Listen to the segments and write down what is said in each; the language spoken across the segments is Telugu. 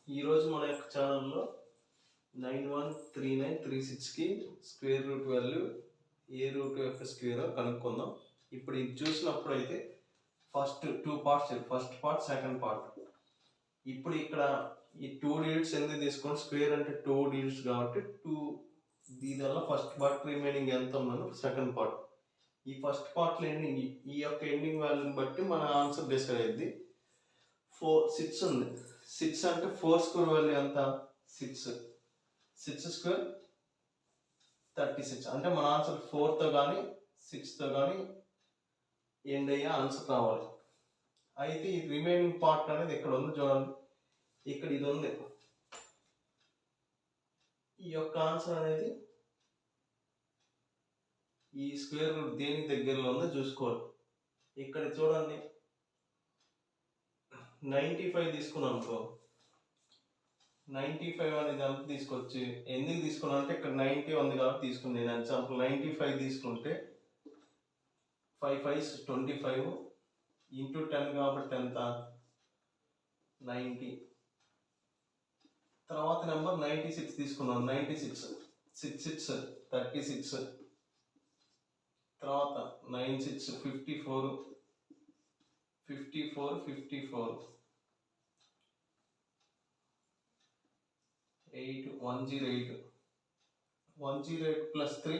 ఈరోజు మన యొక్క ఛానల్లో 913936కి స్క్వేర్ రూట్ వాల్యూ ఏ రూట్ యొక్క స్క్వేర్ కనుక్కుందాం. ఇప్పుడు ఇది చూసినప్పుడు అయితే first 2 parts, first part second part. ఇప్పుడు ఇక్కడ ఈ 2 డిజిట్స్ ఎందుకు తీసుకోండి, స్క్వేర్ అంటే 2 డిజిట్స్ కాబట్టి 2 దీనివల్ల ఫస్ట్ పార్ట్ రిమైనింగ్ ఎంత ఉందో సెకండ్ పార్ట్. ఈ ఫస్ట్ పార్ట్లో ఈ యొక్క ఎండింగ్ వాల్యూని బట్టి మన ఆన్సర్ డిసైడ్ అయ్యింది. 6 ఉంది. 6 అంటే 4 స్క్వేర్ వాల్యూ ఎంత? 6 స్క్వేర్ 36. అంటే మన ఆన్సర్ 4తో కానీ 6తో కానీ ఎండ్ అయ్యే ఆన్సర్ రావాలి. అయితే ఈ రిమైనింగ్ పార్ట్ అనేది ఇక్కడ ఉంది చూడండి, ఇక్కడ ఇది ఉంది. ఈ యొక్క ఆన్సర్ అనేది ఈ స్క్వేర్ రూట్ దేనికి దగ్గరలో ఉందో చూసుకోవాలి. ఇక్కడ చూడండి 95 తీసుకున్నాం అనుకో, 95 అనేది ఎంత తీసుకొచ్చి ఎందుకు తీసుకున్నాను అంటే ఇక్కడ 90 ఉంది కాబట్టి తీసుకుని. నేను ఎగ్జాంపుల్ 95 తీసుకుంటే 5 5 25 ఇంటూ 10 కాబట్టి ఎంత 90. తర్వాత నెంబర్ 96 తీసుకున్నాను. 96 6 6 36. తర్వాత 9 6 54 54 54 8 108 108 ప్లస్ 3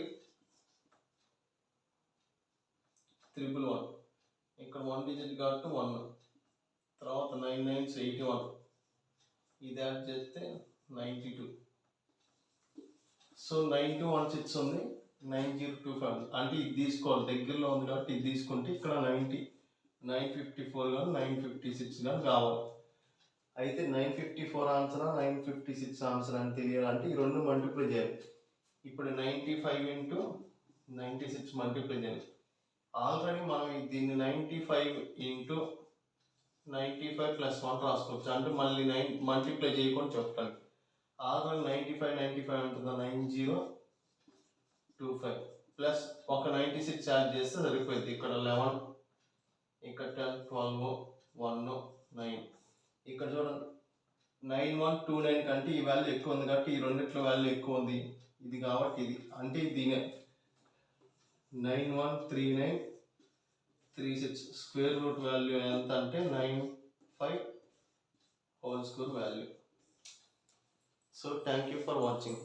111. ఇక్కడ 1 డిజిట్ కాబట్టి 1. తర్వాత 9 9 81. ఇది యాడ్ చేస్తే 92. సో 9216 ఉంది, 9025 అంటే ఇది తీసుకోవాలి, దగ్గరలో ఉంది కాబట్టి ఇది తీసుకుంటే ఇక్కడ 954 కానీ 956 కానీ కావాలి. అయితే 954 ఆన్సరా 956 ఆన్సర్ అని తెలియాలంటే ఈ రెండు మల్టిప్లై చేయాలి. ఇప్పుడు 95 ఇంటూ 96 మల్టిప్లై చేయాలి. ఆల్రెడీ మనం దీన్ని 95 ఇంటూ 95 ప్లస్ 1 రాసుకోవచ్చు, అంటే మళ్ళీ 9 మల్టిప్లై చేయకుండా చెప్పడానికి. ఆల్రెడీ 95 ఉంటుందా 9025 ప్లస్ ఒక 96 యాడ్ చేస్తే సరిపోయింది. ఇక్కడ 11, ఇక్కడ 10 12 1 9. ఇక్కడ చూడండి 9129 కంటే ఈ వాల్యూ ఎక్కువ ఉంది కాబట్టి ఈ రెండిట్లో వాల్యూ ఎక్కువ ఉంది, ఇది కాబట్టి ఇది అంటే దీనే 913936 స్క్వేర్ రూట్ వాల్యూ ఎంత అంటే 95 whole square value. So thank you for watching.